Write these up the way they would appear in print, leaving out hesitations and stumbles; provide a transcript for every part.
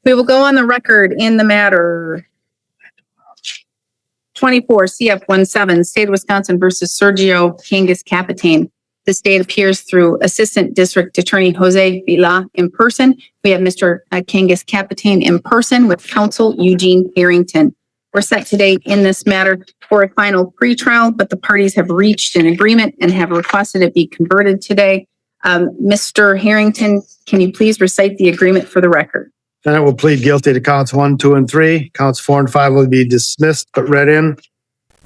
We will go on the record in the matter 24 CF17, State of Wisconsin versus Sergio Kangas Capitan. The state appears through Assistant District Attorney Jose Vila in person. We have Mr. Kangas Capitan in person with counsel Eugene Harrington. We're set today in this matter for a final pretrial, but the parties have reached an agreement and have requested it be converted today. Mr. Harrington, can you please recite the agreement for the record? Defendant will plead guilty to counts 1, 2, and 3. Counts 4 and 5 will be dismissed but read in.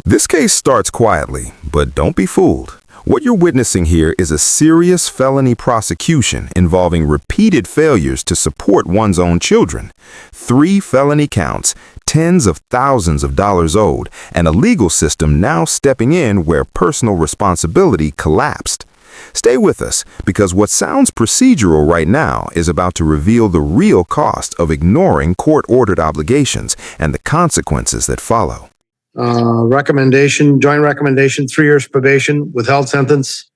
This case starts quietly, but don't be fooled. What you're witnessing here is a serious felony prosecution involving repeated failures to support one's own children. 3 felony counts, tens of thousands of dollars owed, and a legal system now stepping in where personal responsibility collapsed. Stay with us, because what sounds procedural right now is about to reveal the real cost of ignoring court-ordered obligations and the consequences that follow. Joint recommendation, 3 years probation, withheld sentence,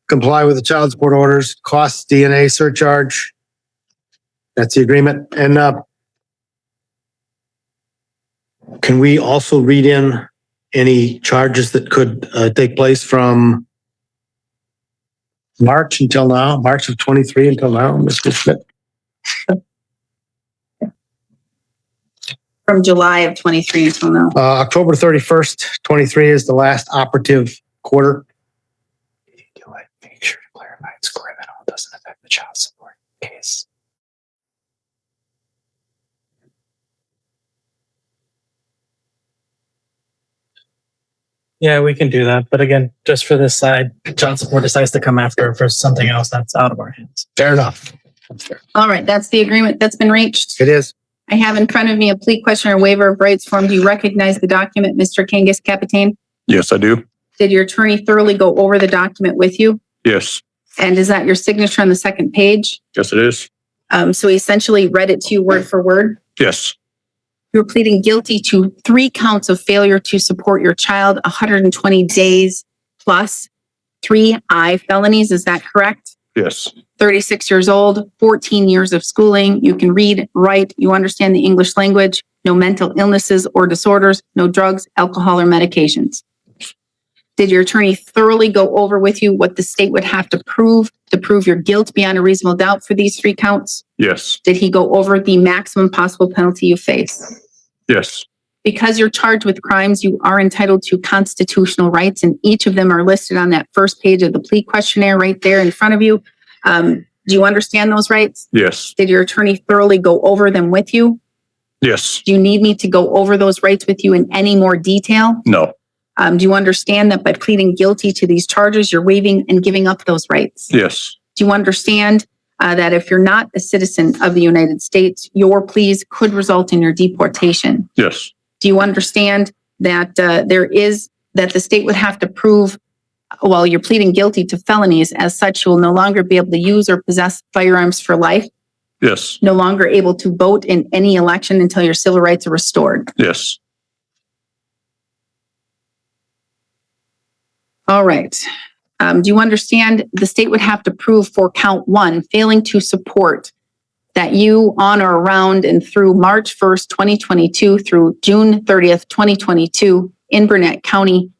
comply with the child support orders, costs, DNA surcharge. That's the agreement. And can we also read in any charges that could take place from March until now, March of 23 until now, Mr. Schmidt? From July of 23 until now. October 31st, 23 is the last operative quarter. Make sure to clarify it's criminal. It doesn't affect the child support case. Yeah, we can do that. But again, just for this side, child support decides to come after for something else that's out of our hands. Fair enough. That's fair. All right, that's the agreement that's been reached. It is. I have in front of me a plea question or waiver of rights form. Do you recognize the document, Mr. Kangas Capitan? Yes, I do. Did your attorney thoroughly go over the document with you? Yes. And is that your signature on the second page? Yes, it is. So he essentially read it to you word for word? Yes. You're pleading guilty to 3 counts of failure to support your child, 120 days plus 3 felonies. Is that correct? Yes. 36 years old, 14 years of schooling. You can read, write, you understand the English language, no mental illnesses or disorders, no drugs, alcohol, or medications. Did your attorney thoroughly go over with you what the state would have to prove your guilt beyond a reasonable doubt for these 3 counts? Yes. Did he go over the maximum possible penalty you face? Yes. Because you're charged with crimes, you are entitled to constitutional rights, and each of them are listed on that first page of the plea questionnaire right there in front of you. Do you understand those rights? Yes. Did your attorney thoroughly go over them with you? Yes. Do you need me to go over those rights with you in any more detail? No. Do you understand that by pleading guilty to these charges, you're waiving and giving up those rights? Yes. Do you understand that if you're not a citizen of the United States, your pleas could result in your deportation? Yes. Do you understand that that the state would have to prove, while you're pleading guilty to felonies, as such, you will no longer be able to use or possess firearms for life? Yes. No longer able to vote in any election until your civil rights are restored? Yes. All right. Do you understand the state would have to prove for count 1, failing to support, that you on or around and through March 1st, 2022 through June 30th, 2022 in Burnett County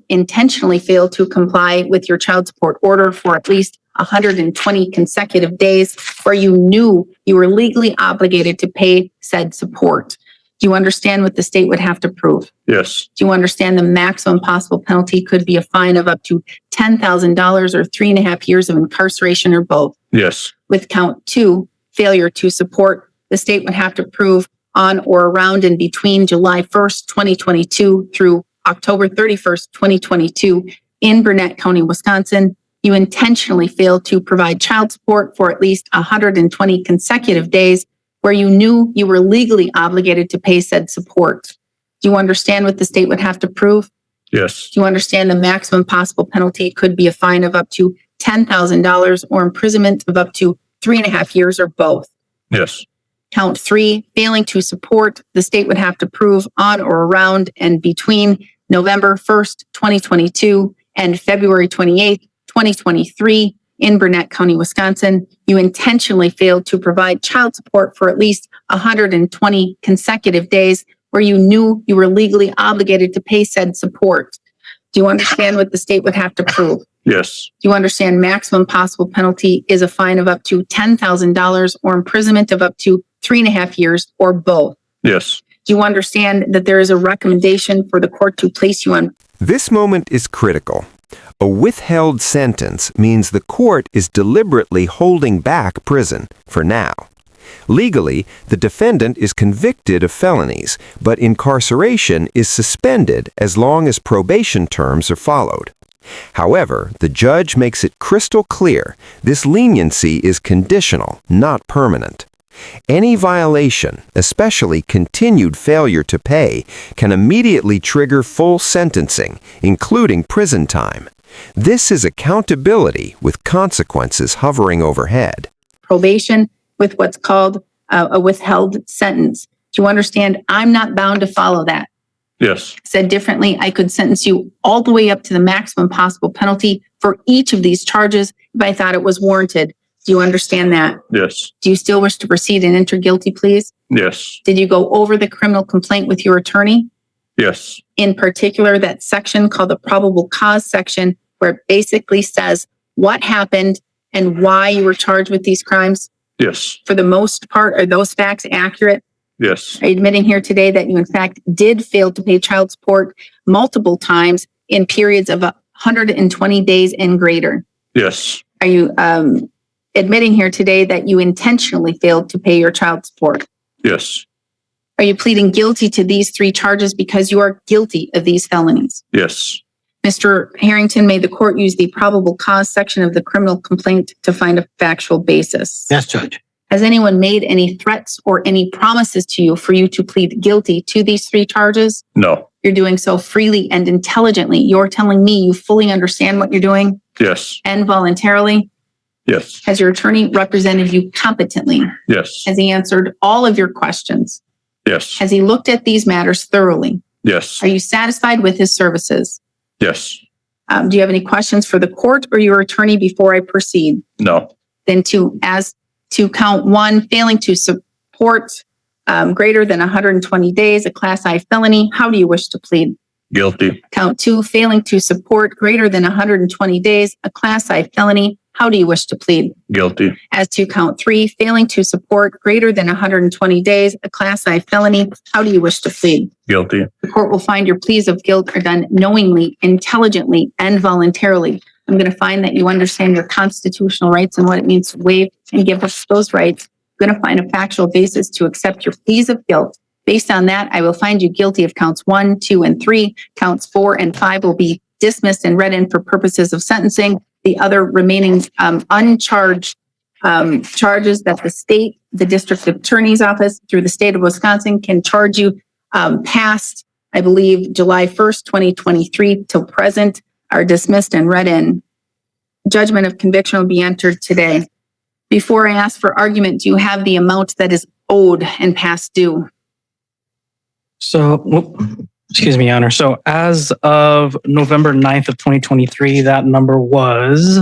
intentionally failed to comply with your child support order for at least 120 consecutive days where you knew you were legally obligated to pay said support? Do you understand what the state would have to prove? Yes. Do you understand the maximum possible penalty could be a fine of up to $10,000 or 3.5 years of incarceration or both? Yes. With count 2, failure to support, the state would have to prove on or around and between July 1st, 2022 through October 31st, 2022 in Burnett County, Wisconsin, you intentionally failed to provide child support for at least 120 consecutive days where you knew you were legally obligated to pay said support. Do you understand what the state would have to prove? Yes. Do you understand the maximum possible penalty could be a fine of up to $10,000 or imprisonment of up to 3.5 years or both? Yes. Count 3, failing to support, the state would have to prove on or around and between November 1st, 2022 and February 28th, 2023 in Burnett County, Wisconsin, you intentionally failed to provide child support for at least 120 consecutive days where you knew you were legally obligated to pay said support. Do you understand what the state would have to prove? Yes. Do you understand maximum possible penalty is a fine of up to $10,000 or imprisonment of up to 3.5 years or both? Yes. Do you understand that there is a recommendation for the court to place you on? This moment is critical. A withheld sentence means the court is deliberately holding back prison for now. Legally, the defendant is convicted of felonies, but incarceration is suspended as long as probation terms are followed. However, the judge makes it crystal clear this leniency is conditional, not permanent. Any violation, especially continued failure to pay, can immediately trigger full sentencing, including prison time. This is accountability with consequences hovering overhead. Probation with what's called a withheld sentence. Do you understand? I'm not bound to follow that. Yes. Said differently, I could sentence you all the way up to the maximum possible penalty for each of these charges if I thought it was warranted. Do you understand that? Yes. Do you still wish to proceed and enter guilty pleas? Yes. Did you go over the criminal complaint with your attorney? Yes. In particular, that section called the probable cause section, where it basically says what happened and why you were charged with these crimes? Yes. For the most part, are those facts accurate? Yes. Are you admitting here today that you in fact did fail to pay child support multiple times in periods of 120 days and greater? Yes. Are you admitting here today that you intentionally failed to pay your child support? Yes. Are you pleading guilty to these 3 charges because you are guilty of these felonies? Yes. Mr. Harrington, may the court use the probable cause section of the criminal complaint to find a factual basis? Yes, Judge. Has anyone made any threats or any promises to you for you to plead guilty to these 3 charges? No. You're doing so freely and intelligently. You're telling me you fully understand what you're doing Yes. and voluntarily? Yes. Has your attorney represented you competently? Yes. Has he answered all of your questions? Yes. Has he looked at these matters thoroughly? Yes. Are you satisfied with his services? Yes. Do you have any questions for the court or your attorney before I proceed? No. Then as to count 1, failing to support greater than 120 days, a Class I felony, how do you wish to plead? Guilty. Count 2, failing to support greater than 120 days, a Class I felony, how do you wish to plead? Guilty. As to count 3, failing to support greater than 120 days, a Class I felony, how do you wish to plead? Guilty. The court will find your pleas of guilt are done knowingly, intelligently, and voluntarily. I'm going to find that you understand your constitutional rights and what it means to waive and give us those rights. I'm going to find a factual basis to accept your pleas of guilt. Based on that, I will find you guilty of counts 1, 2, and 3. Counts 4 and 5 will be dismissed and read in for purposes of sentencing. The other remaining uncharged charges that the state, the district attorney's office through the state of Wisconsin can charge you past, I believe, July 1st, 2023 till present are dismissed and read in. Judgment of conviction will be entered today. Before I ask for argument, do you have the amount that is owed and past due? So, excuse me, Your Honor. So as of November 9th of 2023, that number was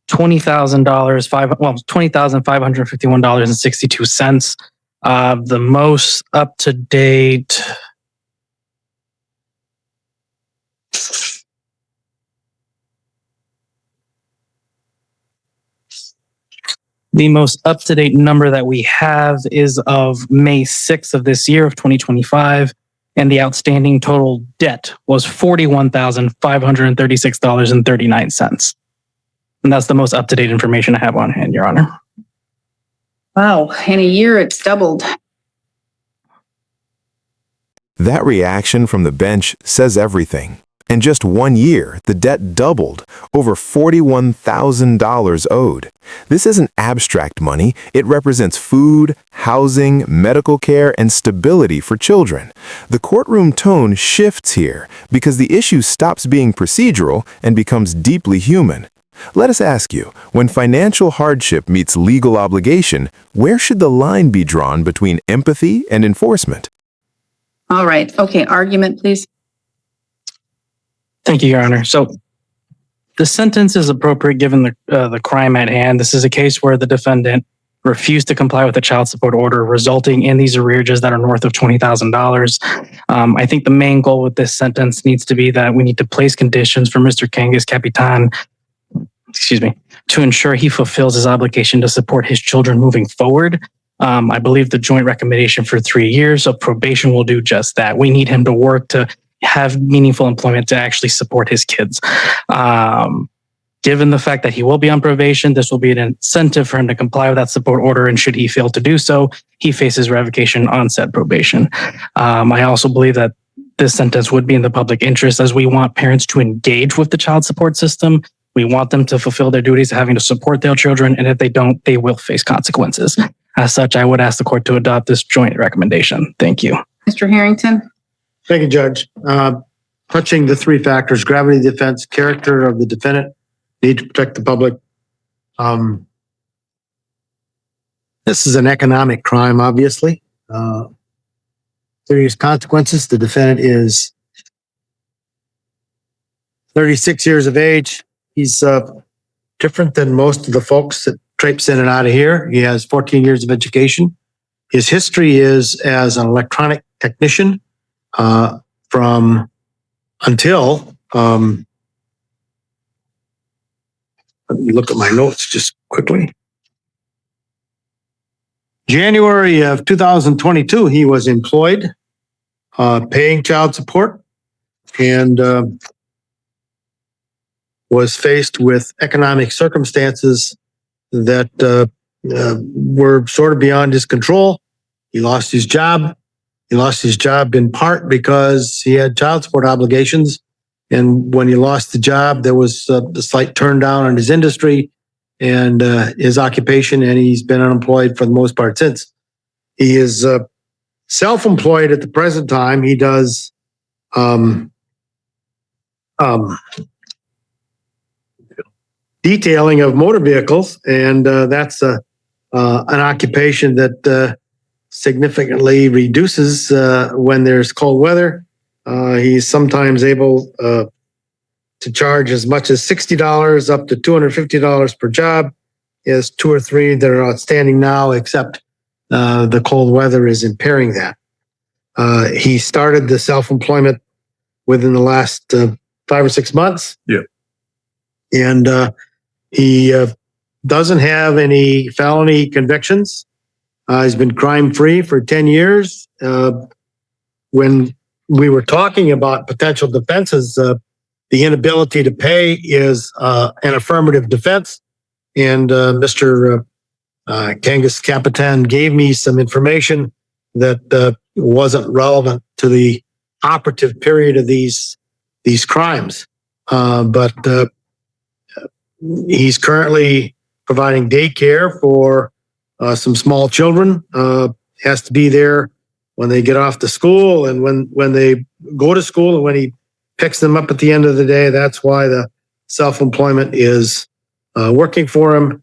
$20,000, $20,551.62. The most up to date. The most up-to-date number that we have is of May 6th of this year of 2025, and the outstanding total debt was $41,536.39. And that's the most up-to-date information I have on hand, Your Honor. Wow, in a year it's doubled. That reaction from the bench says everything. In just 1 year, the debt doubled, over $41,000 owed. This isn't abstract money. It represents food, housing, medical care, and stability for children. The courtroom tone shifts here because the issue stops being procedural and becomes deeply human. Let us ask you, when financial hardship meets legal obligation, where should the line be drawn between empathy and enforcement? All right. Okay. Argument, please. Thank you, Your Honor. So the sentence is appropriate given the crime at hand. This is a case where the defendant refused to comply with the child support order, resulting in these arrearages that are north of $20,000. I think the main goal with this sentence needs to be that we need to place conditions for Mr. Kangas Capitan, to ensure he fulfills his obligation to support his children moving forward. I believe the joint recommendation for 3 years of probation will do just that. We need him to work to have meaningful employment to actually support his kids. Given the fact that he will be on probation, this will be an incentive for him to comply with that support order. And should he fail to do so, he faces revocation on said probation. I also believe that this sentence would be in the public interest, as we want parents to engage with the child support system. We want them to fulfill their duties of having to support their children. And if they don't, they will face consequences. As such, I would ask the court to adopt this joint recommendation. Thank you. Mr. Harrington? Thank you, Judge. Touching the three factors: gravity of the offense, character of the defendant, need to protect the public. This is an economic crime, obviously. Serious consequences. The defendant is 36 years of age. He's different than most of the folks that traipse in and out of here. He has 14 years of education. His history is as an electronic technician from until, let me look at my notes just quickly. January of 2022, he was employed, paying child support, and was faced with economic circumstances that were sort of beyond his control. He lost his job. He lost his job in part because he had child support obligations. And when he lost the job, there was a slight turn down on his industry and his occupation, and he's been unemployed for the most part since. He is self-employed at the present time. He does detailing of motor vehicles, and that's an occupation that significantly reduces when there's cold weather. He's sometimes able to charge as much as $60 up to $250 per job. He has 2 or 3 that are outstanding now, except the cold weather is impairing that. He started the self-employment within the last 5 or 6 months. Yeah. And he doesn't have any felony convictions. He's been crime-free for 10 years. When we were talking about potential defenses, the inability to pay is an affirmative defense. And Mr. Kangas Capitan gave me some information that wasn't relevant to the operative period of these crimes. But he's currently providing daycare for some small children. Has to be there when they get off to school and when they go to school, and when he picks them up at the end of the day. That's why the self-employment is working for him.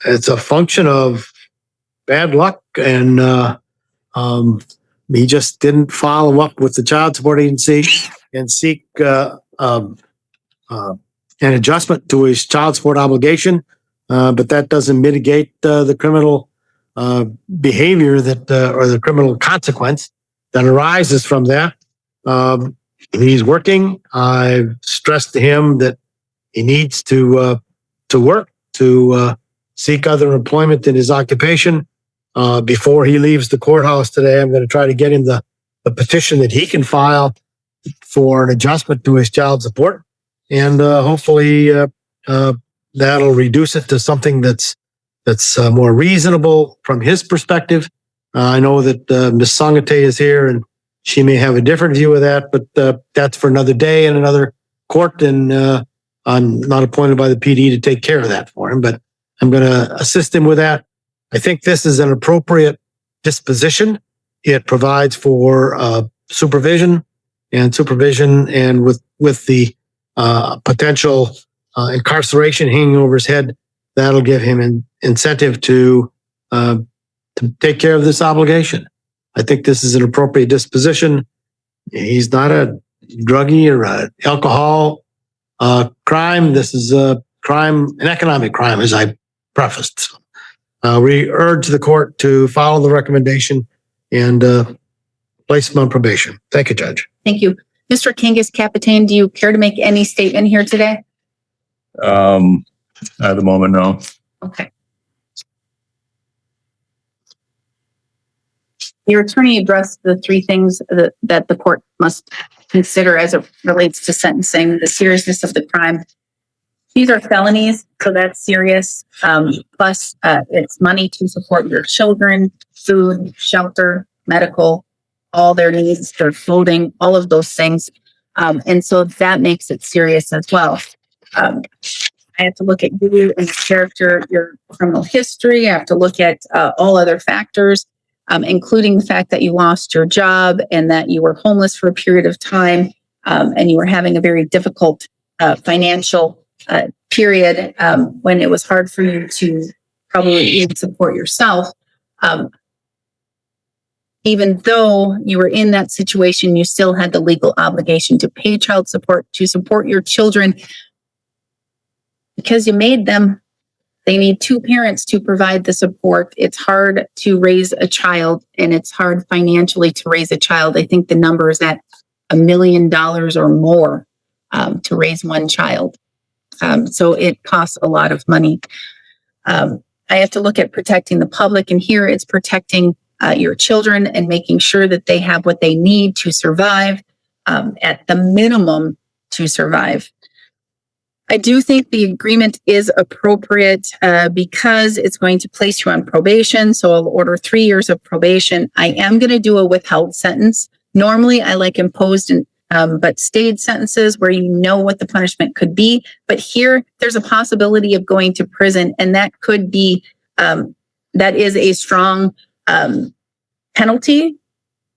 It's a function of bad luck, and he just didn't follow up with the child support agency and seek an adjustment to his child support obligation. But that doesn't mitigate the criminal behavior that, or the criminal consequence that arises from that. He's working. I've stressed to him that he needs to work, to seek other employment in his occupation. Before he leaves the courthouse today, I'm going to try to get him the petition that he can file for an adjustment to his child support. And hopefully that'll reduce it to something that's more reasonable from his perspective. I know that Ms. Sangate is here, and she may have a different view of that, but that's for another day in another court, and I'm not appointed by the PD to take care of that for him, but I'm going to assist him with that. I think this is an appropriate disposition. It provides for supervision, and with the potential incarceration hanging over his head, that'll give him an incentive to take care of this obligation. I think this is an appropriate disposition. He's not a druggie or an alcohol crime. This is a crime, an economic crime, as I prefaced. We urge the court to follow the recommendation and place him on probation. Thank you, Judge. Thank you. Mr. Kangas Capitan, do you care to make any statement here today? At the moment, no. Okay. Your attorney addressed the three things that the court must consider as it relates to sentencing: the seriousness of the crime. These are felonies, so that's serious. Plus, it's money to support your children, food, shelter, medical, all their needs, their clothing, all of those things. And so that makes it serious as well. I have to look at you and your character, your criminal history. I have to look at all other factors, including the fact that you lost your job and that you were homeless for a period of time, and you were having a very difficult financial period when it was hard for you to probably even support yourself. Even though you were in that situation, you still had the legal obligation to pay child support, to support your children, because you made them. They need two parents to provide the support. It's hard to raise a child, and it's hard financially to raise a child. I think the number is at $1 million or more to raise one child. So it costs a lot of money. I have to look at protecting the public, and here it's protecting your children and making sure that they have what they need to survive, at the minimum to survive. I do think the agreement is appropriate because it's going to place you on probation. So I'll order 3 years of probation. I am going to do a withheld sentence. Normally, I like imposed but stayed sentences where you know what the punishment could be. But here, there's a possibility of going to prison, and that could be, that is a strong penalty,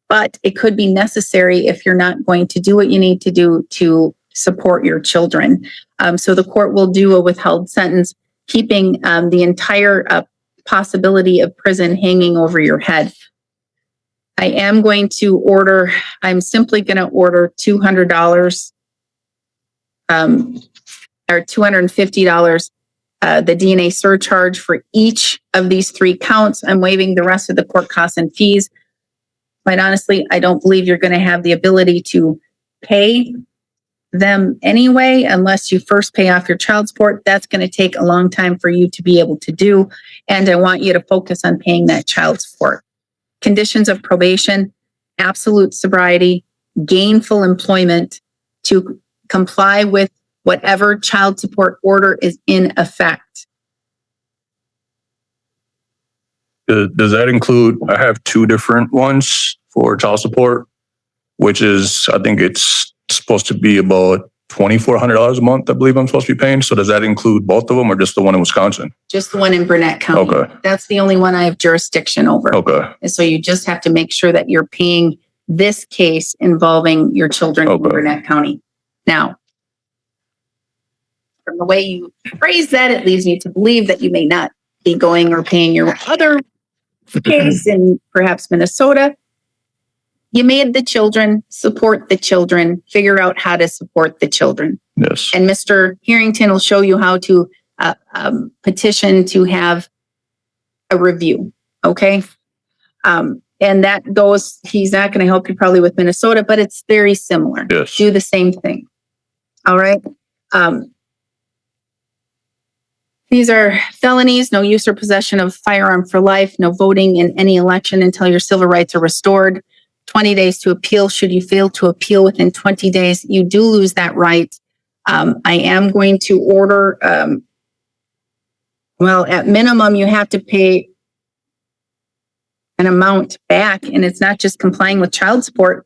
but it could be necessary if you're not going to do what you need to do to support your children. So the court will do a withheld sentence, keeping the entire possibility of prison hanging over your head. I am going to order, I'm simply going to order $200 or $250, the DNA surcharge for each of these 3 counts. I'm waiving the rest of the court costs and fees. Quite honestly, I don't believe you're going to have the ability to pay them anyway, unless you first pay off your child support. That's going to take a long time for you to be able to do. And I want you to focus on paying that child support. Conditions of probation: absolute sobriety, gainful employment, to comply with whatever child support order is in effect. Does that include, I have 2 different ones for child support, which is, I think it's supposed to be about $2,400 a month, I believe I'm supposed to be paying. So does that include both of them, or just the one in Wisconsin? Just the one in Burnett County. Okay. That's the only one I have jurisdiction over. Okay. And so you just have to make sure that you're paying this case involving your children in Burnett County. Now, from the way you phrase that, it leads me to believe that you may not be going or paying your other case in perhaps Minnesota. You made the children, support the children, figure out how to support the children. Yes. And Mr. Harrington will show you how to petition to have a review. Okay. And that goes, he's not going to help you probably with Minnesota, but it's very similar. Yes. Do the same thing. All right. These are felonies: no use or possession of firearm for life, no voting in any election until your civil rights are restored, 20 days to appeal. Should you fail to appeal within 20 days, you do lose that right. I am going to order, well, at minimum, you have to pay an amount back, and it's not just complying with child support.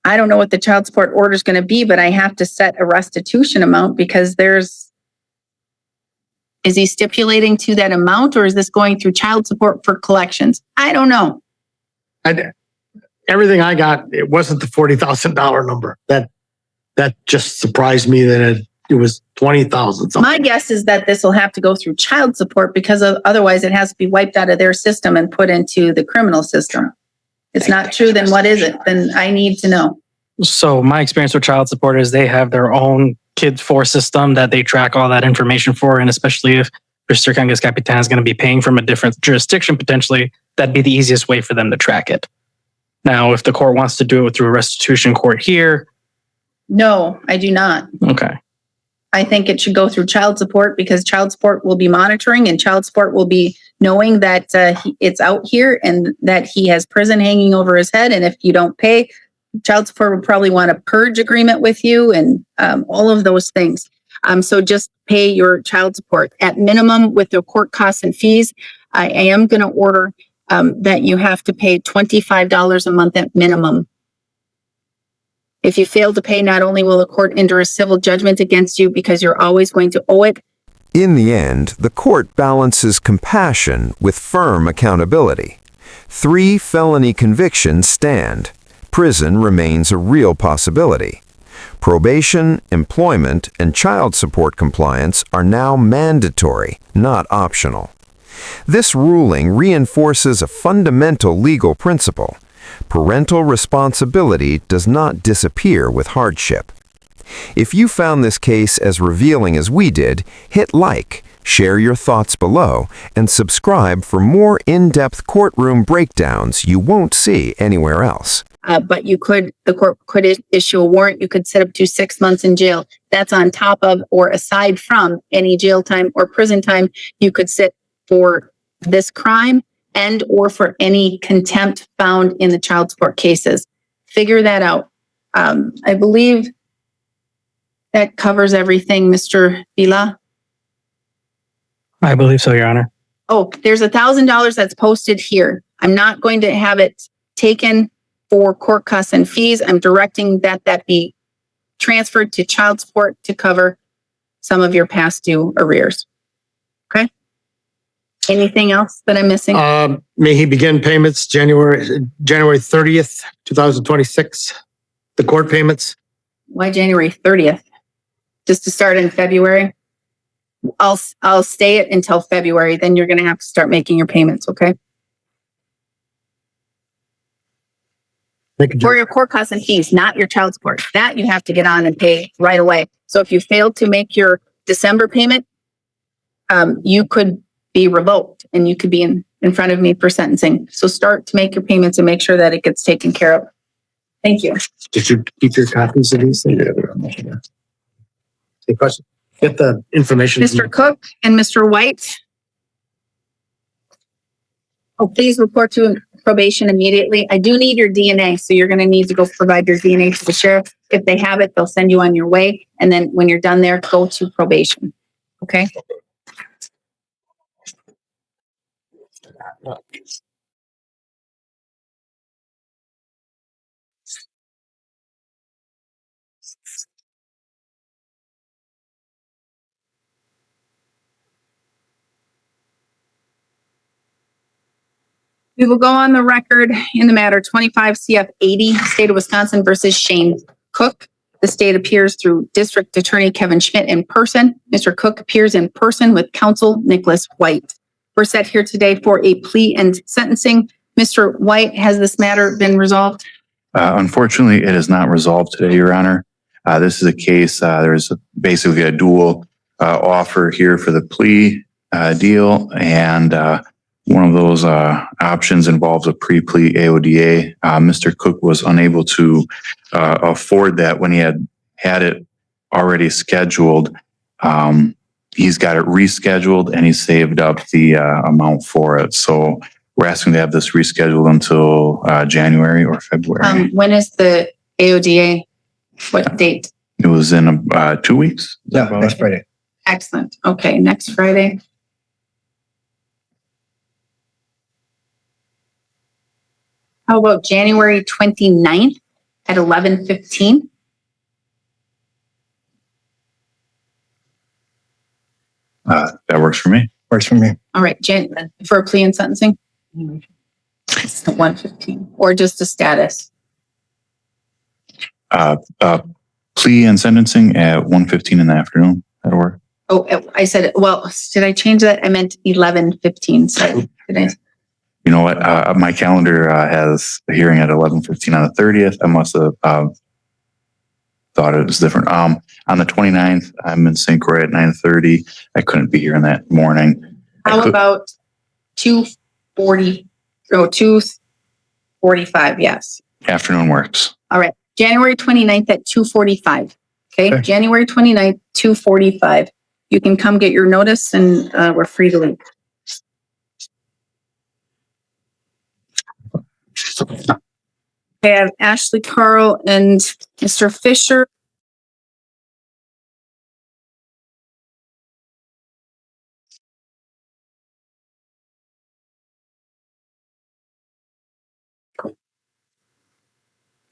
I don't know what the child support order is going to be, but I have to set a restitution amount because is he stipulating to that amount, or is this going through child support for collections? I don't know. Everything I got, it wasn't the $40,000 number. That just surprised me that it was $20,000. My guess is that this will have to go through child support because otherwise it has to be wiped out of their system and put into the criminal system. It's not true, then what is it? Then I need to know. So my experience with child support is they have their own Kid4 system that they track all that information for. And especially if Mr. Kangas Capitan is going to be paying from a different jurisdiction potentially, that'd be the easiest way for them to track it. Now, if the court wants to do it through a restitution court here, No, I do not. okay. I think it should go through child support because child support will be monitoring and child support will be knowing that it's out here and that he has prison hanging over his head. And if you don't pay, child support will probably want a purge agreement with you and all of those things. So just pay your child support at minimum with the court costs and fees. I am going to order that you have to pay $25 a month at minimum. If you fail to pay, not only will the court enter a civil judgment against you because you're always going to owe it. In the end, the court balances compassion with firm accountability. 3 felony convictions stand. Prison remains a real possibility. Probation, employment, and child support compliance are now mandatory, not optional. This ruling reinforces a fundamental legal principle. Parental responsibility does not disappear with hardship. If you found this case as revealing as we did, hit like, share your thoughts below, and subscribe for more in-depth courtroom breakdowns you won't see anywhere else. But the court could issue a warrant. You could sit up to 6 months in jail. That's on top of or aside from any jail time or prison time you could sit for this crime and or for any contempt found in the child support cases. Figure that out. I believe that covers everything, Mr. Vila. I believe so, Your Honor. Oh, there's $1,000 that's posted here. I'm not going to have it taken for court costs and fees. I'm directing that be transferred to child support to cover some of your past due arrears. Okay? Anything else that I'm missing? May he begin payments January 30th, 2026, the court payments. Why January 30th? Just to start in February? I'll stay it until February. Then you're going to have to start making your payments, okay? For your court costs and fees, not your child support. That you have to get on and pay right away. So if you failed to make your December payment, you could be revoked and you could be in front of me for sentencing. So start to make your payments and make sure that it gets taken care of. Thank you. Did you keep your copies of these things? Yeah. Any questions? Get the information. Mr. Cook and Mr. White. Oh, please report to probation immediately. I do need your DNA, so you're going to need to go provide your DNA to the sheriff. If they have it, they'll send you on your way. And then when you're done there, go to probation. Okay? We will go on the record in the matter 25 CF 80, State of Wisconsin versus Shane Cook. The state appears through District Attorney Kevin Schmidt in person. Mr. Cook appears in person with counsel Nicholas White. We're set here today for a plea and sentencing. Mr. White, has this matter been resolved? Unfortunately, it is not resolved today, Your Honor. This is a case, there's basically a dual offer here for the plea deal, and one of those options involves a pre-plea AODA. Mr. Cook was unable to afford that when he had it already scheduled. He's got it rescheduled and he saved up the amount for it. So we're asking to have this rescheduled until January or February. When is the AODA? What date? It was in 2 weeks. Yeah, next Friday. Excellent. Okay, next Friday. How about January 29th at 11:15? That works for me. Works for me. All right, for a plea and sentencing? It's at 1:15 or just a status? Plea and sentencing at 1:15 in the afternoon. That'll work. Oh, I said, well, did I change that? I meant 11:15. So did I? You know what? My calendar has a hearing at 11:15 on the 30th. I must have thought it was different. I'm On the 29th, I'm in St. Croix at 9:30. I couldn't be here in that morning. How about 2:40, 2:45, yes. Afternoon works. All right, January 29th at 2:45. Okay, Okay. January 29th, 2:45. You can come get your notice and we're free to leave. Okay, I have Ashley Carl and Mr. Fisher.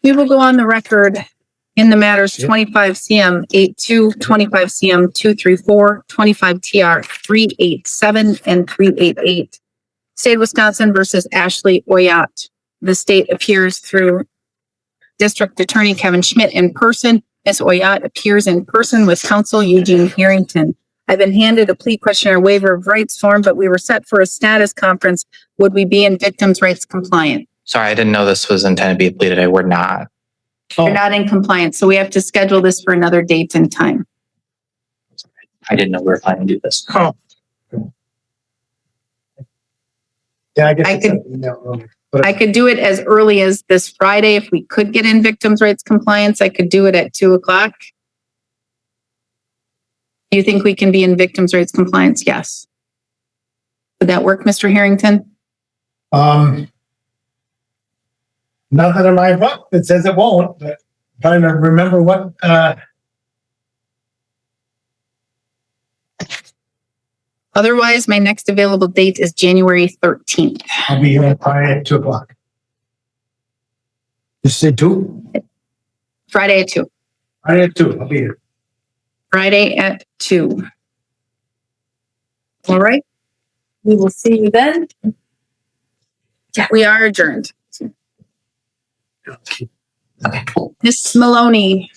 We will go on the record in the matters 25 CM 82, 25 CM 234, 25 TR 387 and 388. State of Wisconsin versus Ashley Oyat. The state appears through District Attorney Kevin Schmidt in person. Ms. Oyat appears in person with counsel Eugene Harrington. I've been handed a plea questionnaire waiver of rights form, but we were set for a status conference. Would we be in victims' rights compliant? Sorry, I didn't know this was intended to be a plea today. We're not. You're not in compliance, so we have to schedule this for another date and time. I didn't know we were planning to do this. Oh. Yeah, I guess. I could- I could do it as early as this Friday. If we could get in victims' rights compliance, I could do it at 2:00. Do you think we can be in victims' rights compliance? Yes. Would that work, Mr. Harrington? Nothing in my book that says it won't, but trying to remember what, Otherwise, my next available date is January 13th. I'll be here Friday at 2:00. You said 2? Friday at 2. Friday at 2, I'll be here. Friday at 2. All right. We will see you then. We are adjourned. Ms. Maloney.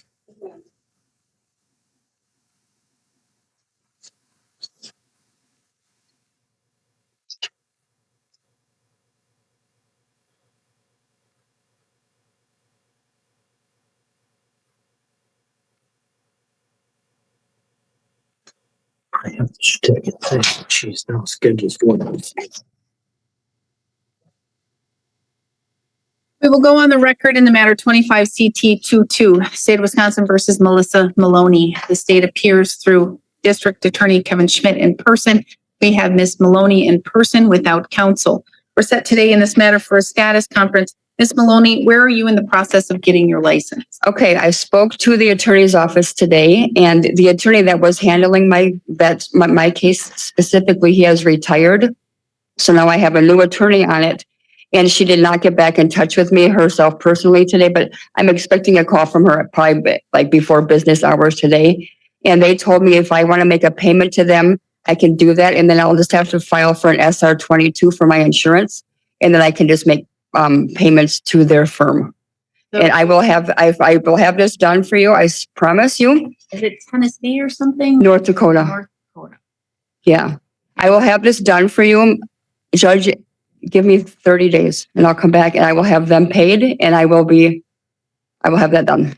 I have the certificate. Jeez, no schedule's going on. We will go on the record in the matter 25 CT 22, State of Wisconsin versus Melissa Maloney. The state appears through District Attorney Kevin Schmidt in person. We have Ms. Maloney in person without counsel. We're set today in this matter for a status conference. Ms. Maloney, where are you in the process of getting your license? Okay, I spoke to the attorney's office today, and the attorney that was handling my case specifically, he has retired. So now I have a new attorney on it, and she did not get back in touch with me herself personally today, but I'm expecting a call from her probably like before business hours today. And they told me if I want to make a payment to them, I can do that, and then I'll just have to file for an SR 22 for my insurance, and then I can just make payments to their firm. And I will have this done for you. I promise you. Is it Tennessee or something? North Dakota. North Dakota. Yeah. I will have this done for you. Judge, give me 30 days and I'll come back and I will have them paid and I will have that done.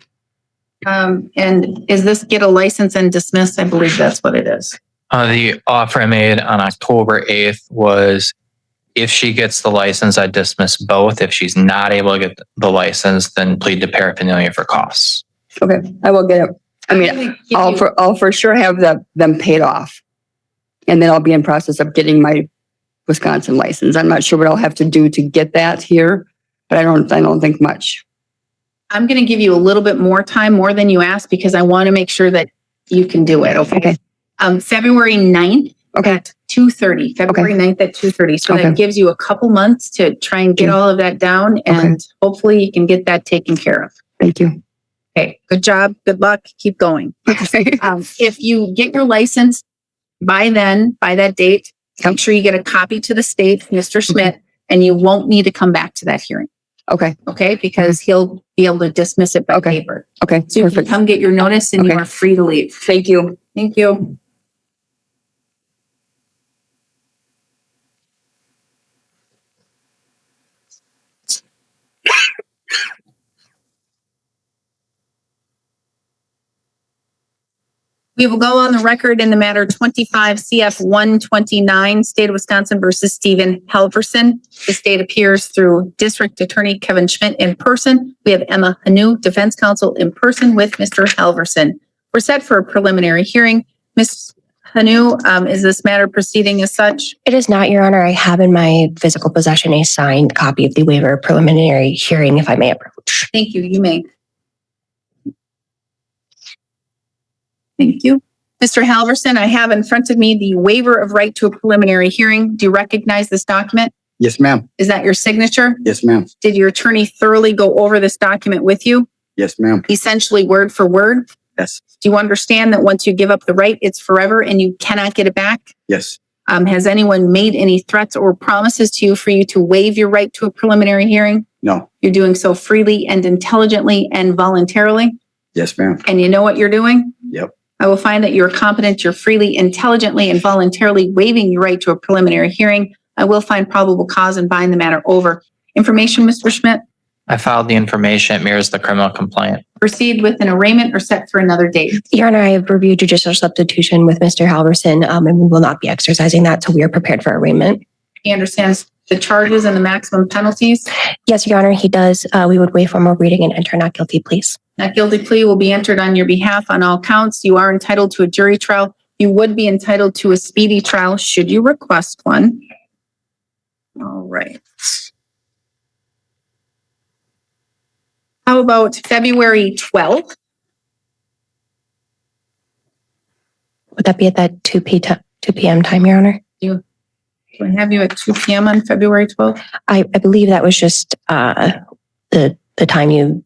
And is this get a license and dismiss? I believe that's what it is. The offer I made on October 8th was if she gets the license, I dismiss both. If she's not able to get the license, then plead to paraphernalia for costs. Okay. I will get it. I mean, I'll for sure have them paid off. And then I'll be in process of getting my Wisconsin license. I'm not sure what I'll have to do to get that here, but I don't think much. I'm going to give you a little bit more time, more than you asked, because I want to make sure that you can do it. Okay. February 9th at 2:30, February 9th at 2:30. So that gives you a couple months to try and get all of that down and hopefully you can get that taken care of. Thank you. Okay. Good job. Good luck. Keep going. If you get your license by that date, make sure you get a copy to the state, Mr. Schmidt, and you won't need to come back to that hearing. Okay. Okay. Because he'll be able to dismiss it by paper. Okay. So you can come get your notice and you are free to leave. Thank you. Thank you. We will go on the record in the matter 25 CF 129, State of Wisconsin versus Stephen Halverson. The state appears through District Attorney Kevin Schmidt in person. We have Emma Hanu, Defense Counsel, in person with Mr. Halverson. We're set for a preliminary hearing. Ms. Hanu, is this matter proceeding as such? It is not, Your Honor. I have in my physical possession a signed copy of the waiver of preliminary hearing, if I may approach. Thank you. You may. Thank you. Mr. Halverson, I have in front of me the waiver of right to a preliminary hearing. Do you recognize this document? Yes, ma'am. Is that your signature? Yes, ma'am. Did your attorney thoroughly go over this document with you? Yes, ma'am. Essentially word for word? Yes. Do you understand that once you give up the right, it's forever and you cannot get it back? Yes. Has anyone made any threats or promises to you for you to waive your right to a preliminary hearing? No. You're doing so freely and intelligently and voluntarily? Yes, ma'am. And you know what you're doing? Yep. I will find that you're competent, you're freely, intelligently, and voluntarily waiving your right to a preliminary hearing. I will find probable cause and bind the matter over. Information, Mr. Schmidt? I filed the information. It mirrors the criminal complaint. Proceed with an arraignment or set for another date. Your Honor, I have reviewed judicial substitution with Mr. Halverson, and we will not be exercising that till we are prepared for arraignment. He understands the charges and the maximum penalties. Yes, Your Honor, he does. We would waive formal reading and enter not guilty, please. Not guilty plea will be entered on your behalf on all counts. You are entitled to a jury trial. You would be entitled to a speedy trial should you request one. All right. How about February 12th? Would that be at that 2 p.m. time, Your Honor? Do I have you at 2 p.m. on February 12th? I believe that was just the time you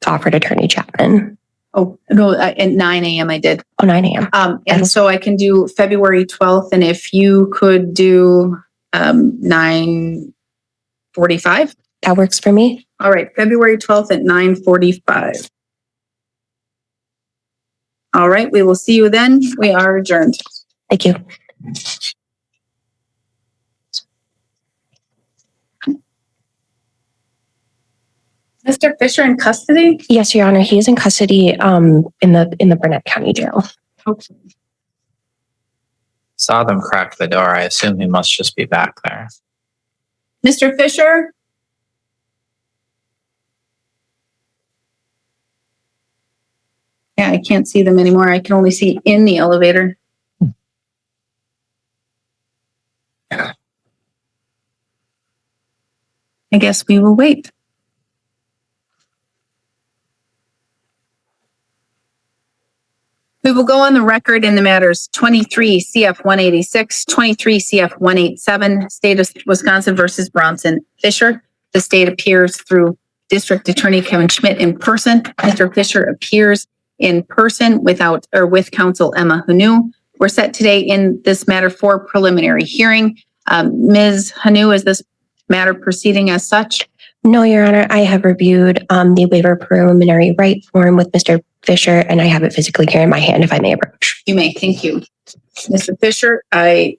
offered Attorney Chapman. Oh, no, at 9 a.m. I did. Oh, 9 a.m. And so I can do February 12th, and if you could do 9:45. That works for me. All right, February 12th at 9:45. All right, we will see you then. We are adjourned. Thank you. Mr. Fisher in custody? Yes, Your Honor. He is in custody in the Burnett County Jail. Okay. Saw them crack the door. I assume he must just be back there. Mr. Fisher? Yeah, I can't see them anymore. I can only see in the elevator. I guess we will wait. We will go on the record in the matters 23 CF 186, 23 CF 187, State of Wisconsin versus Bronson Fisher. The state appears through District Attorney Kevin Schmidt in person. Mr. Fisher appears in person with counsel Emma Hanu. We're set today in this matter for preliminary hearing. Ms. Hanu, is this matter proceeding as such? No, Your Honor. I have reviewed the waiver preliminary right form with Mr. Fisher, and I have it physically here in my hand, if I may approach. You may. Thank you. Mr. Fisher, I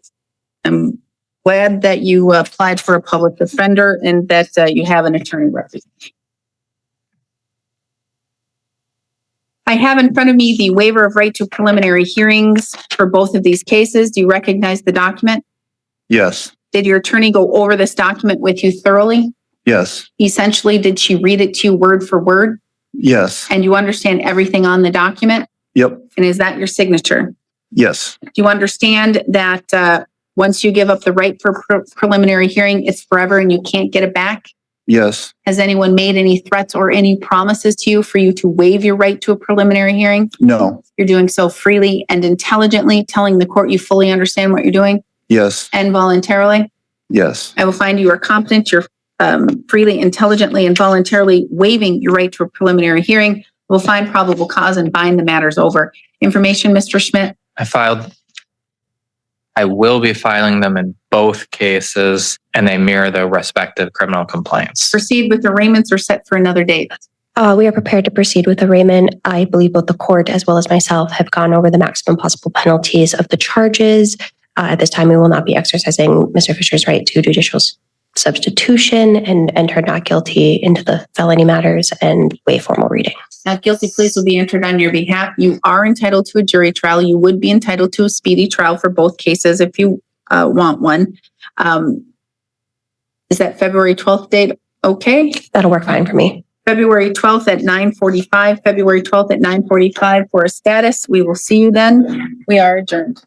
am glad that you applied for a public defender and that you have an attorney representing. I have in front of me the waiver of right to preliminary hearings for both of these cases. Do you recognize the document? Yes. Did your attorney go over this document with you thoroughly? Yes. Essentially, did she read it to you word for word? Yes. And you understand everything on the document? Yep. And is that your signature? Yes. Do you understand that once you give up the right for preliminary hearing, it's forever and you can't get it back? Yes. Has anyone made any threats or any promises to you for you to waive your right to a preliminary hearing? No. You're doing so freely and intelligently, telling the court you fully understand what you're doing Yes. and voluntarily? Yes. I will find you are competent, you're freely, intelligently, and voluntarily waiving your right to a preliminary hearing. We'll find probable cause and bind the matters over. Information, Mr. Schmidt? I will be filing them in both cases, and they mirror the respective criminal complaints. Proceed with arraignments or set for another date. We are prepared to proceed with arraignment. I believe both the court as well as myself have gone over the maximum possible penalties of the charges. At this time, we will not be exercising Mr. Fisher's right to judicial substitution and enter not guilty into the felony matters and waive formal reading. Not guilty pleas will be entered on your behalf. You are entitled to a jury trial. You would be entitled to a speedy trial for both cases if you want one. Is that February 12th date okay? That'll work fine for me. February 12th at 9:45, February 12th at 9:45 for a status. We will see you then. We are adjourned.